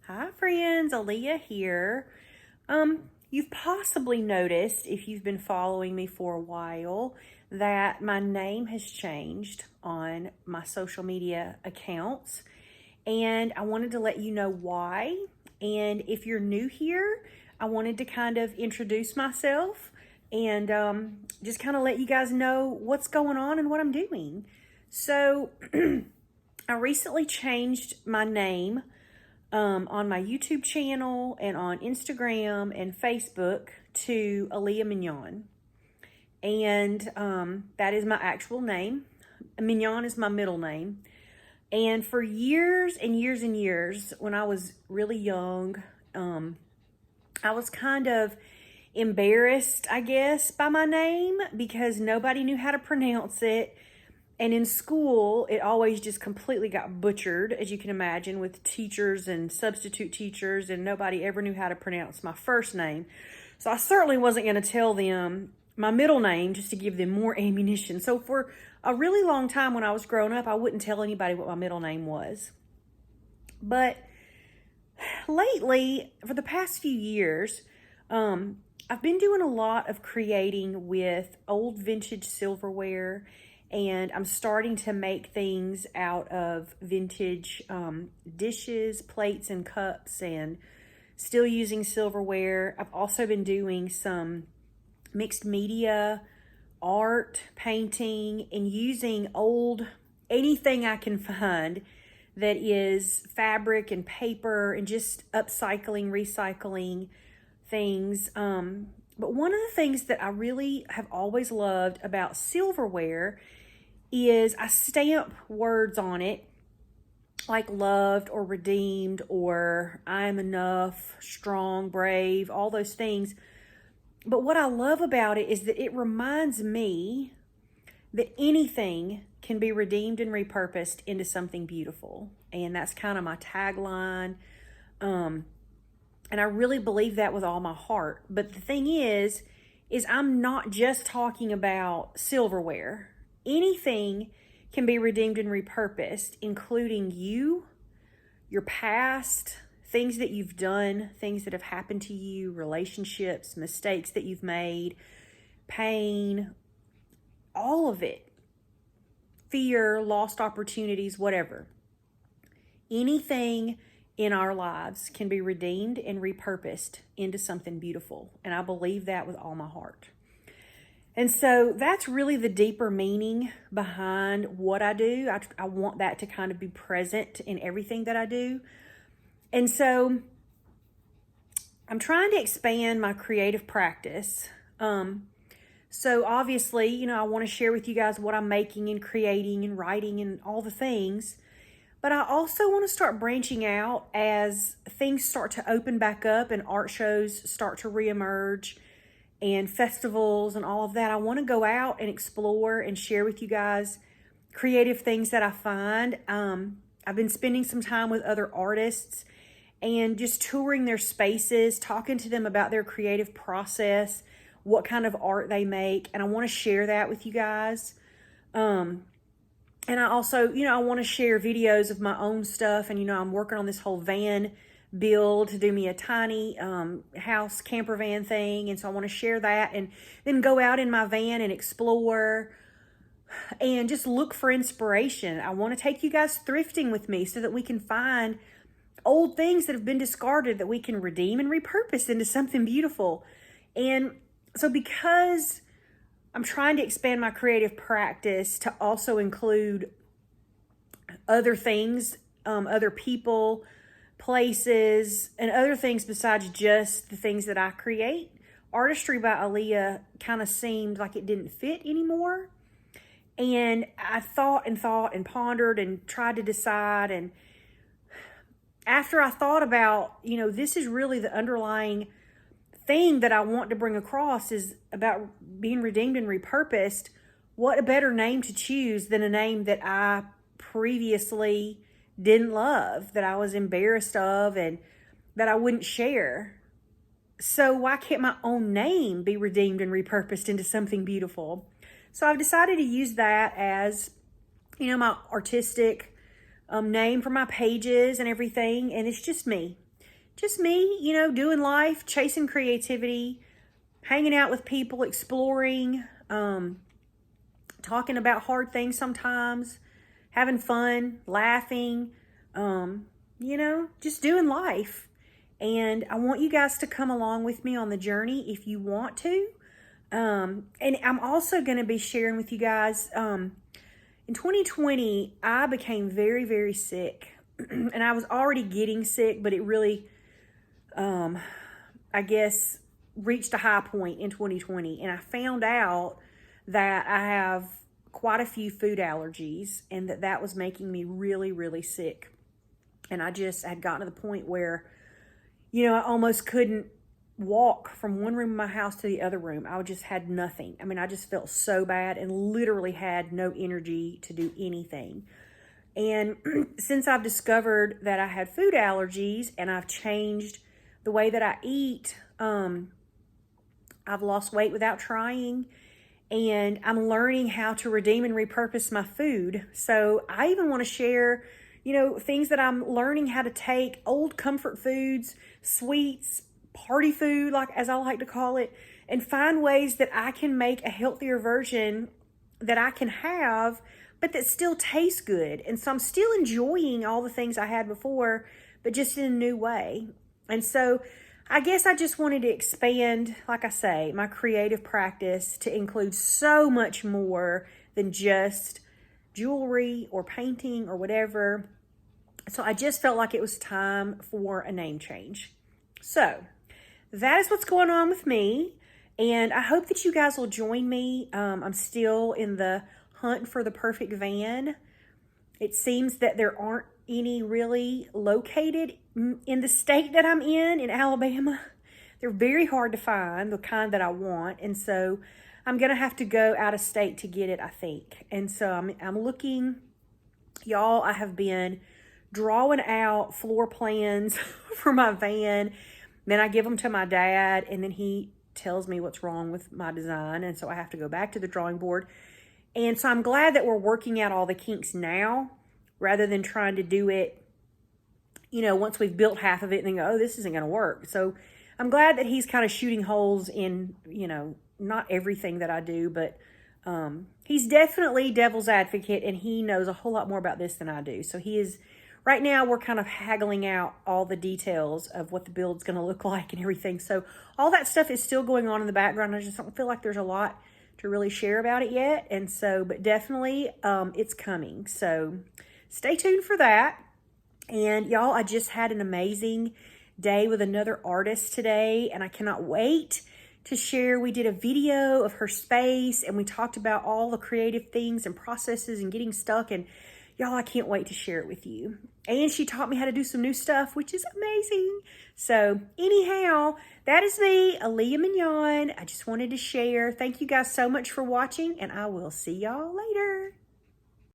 Hi friends, Aaliyah here. You've possibly noticed, if you've been following me for a while, that my name has changed on my social media accounts. And I wanted to let you know why. And if you're new here, I wanted to kind of introduce myself and just kind of let you guys know what's going on and what I'm doing. So I recently changed my name on my YouTube channel and on Instagram and Facebook to Aaliyah Mignon. And that is my actual name. Mignon is my middle name. And for years and years and years, when I was really young, I was kind of embarrassed, I guess, by my name because nobody knew how to pronounce it. And in school, it always just completely got butchered, as you can imagine, with teachers and substitute teachers, and nobody ever knew how to pronounce my first name. So I certainly wasn't going to tell them my middle name just to give them more ammunition. So for a really long time when I was growing up, I wouldn't tell anybody what my middle name was. But lately, for the past few years, I've been doing a lot of creating with old vintage silverware, and I'm starting to make things out of vintage dishes, plates, and cups, and still using silverware. I've also been doing some mixed media art, painting, and using old anything I can find that is fabric and paper and just upcycling, recycling things. But one of the things that I really have always loved about silverware is I stamp words on it like loved or redeemed or I'm enough, strong, brave, all those things. But what I love about it is that it reminds me that anything can be redeemed and repurposed into something beautiful. And that's kind of my tagline. And I really believe that with all my heart. But the thing is I'm not just talking about silverware. Anything can be redeemed and repurposed, including you, your past, things that you've done, things that have happened to you, relationships, mistakes that you've made, pain, all of it, fear, lost opportunities, whatever. Anything in our lives can be redeemed and repurposed into something beautiful. And I believe that with all my heart. And so that's really the deeper meaning behind what I do. I want that to kind of be present in everything that I do. And so I'm trying to expand my creative practice. So obviously, I want to share with you guys what I'm making and creating and writing and all the things. But I also want to start branching out as things start to open back up and art shows start to reemerge and festivals and all of that. I want to go out and explore and share with you guys creative things that I find. I've been spending some time with other artists and just touring their spaces, talking to them about their creative process, what kind of art they make. And I want to share that with you guys. And I also, I want to share videos of my own stuff. And, I'm working on this whole van build to do me a tiny house camper van thing. And so I want to share that and then go out in my van and explore and just look for inspiration. I want to take you guys thrifting with me so that we can find old things that have been discarded that we can redeem and repurpose into something beautiful. And so because I'm trying to expand my creative practice to also include other things, other people, places, and other things besides just the things that I create, Artistry by Aaliyah kind of seemed like it didn't fit anymore. And I thought and pondered and tried to decide. And after I thought about, this is really the underlying thing that I want to bring across is about being redeemed and repurposed. What a better name to choose than a name that I previously didn't love, that I was embarrassed of, and that I wouldn't share. So why can't my own name be redeemed and repurposed into something beautiful? So I've decided to use that as, my artistic name for my pages and everything. And it's just me. just me, you know, doing life, chasing creativity, hanging out with people, exploring, talking about hard things sometimes, having fun, laughing, you know, just doing life. And I want you guys to come along with me on the journey if you want to. And I'm also going to be sharing with you guys, in 2020, I became very, very sick. And I was already getting sick, but it really, I guess, reached a high point in 2020. And I found out that I have quite a few food allergies and that was making me really, really sick. And I just had gotten to the point where, you know, I almost couldn't walk from one room of my house to the other room. I just had nothing. I mean, I just felt so bad and literally had no energy to do anything. And since I've discovered that I had food allergies and I've changed the way that I eat, I've lost weight without trying, and I'm learning how to redeem and repurpose my food. So I even want to share, you know, things that I'm learning how to take, old comfort foods, sweets, party food, like as I like to call it, and find ways that I can make a healthier version that I can have, but that still tastes good. And so I'm still enjoying all the things I had before, but just in a new way. And so I guess I just wanted to expand, like I say, my creative practice to include so much more than just jewelry or painting or whatever. So I just felt like it was time for a name change. So that is what's going on with me. And I hope that you guys will join me. I'm still in the hunt for the perfect van. It seems that there aren't any really located in the state that I'm in Alabama. They're very hard to find, the kind that I want. And so I'm going to have to go out of state to get it, I think. And so I'm looking, y'all, I have been drawing out floor plans for my van. Then I give them to my dad, and then he tells me what's wrong with my design. And so I have to go back to the drawing board. And so I'm glad that we're working out all the kinks now rather than trying to do it, you know, once we've built half of it and then go, oh, this isn't going to work. So I'm glad that he's kind of shooting holes in, you know, not everything that I do, but he's definitely devil's advocate, and he knows a whole lot more about this than I do. So he is, right now we're kind of haggling out all the details of what the build's going to look like and everything. So all that stuff is still going on in the background. I just don't feel like there's a lot to really share about it yet. And so, but definitely it's coming. So stay tuned for that. And y'all, I just had an amazing day with another artist today, and I cannot wait to share. We did a video of her space, and we talked about all the creative things and processes and getting stuck, and y'all, I can't wait to share it with you. And she taught me how to do some new stuff, which is amazing. So anyhow, that is me, Aaliyah Mignon. I just wanted to share. Thank you guys so much for watching, and I will see y'all later.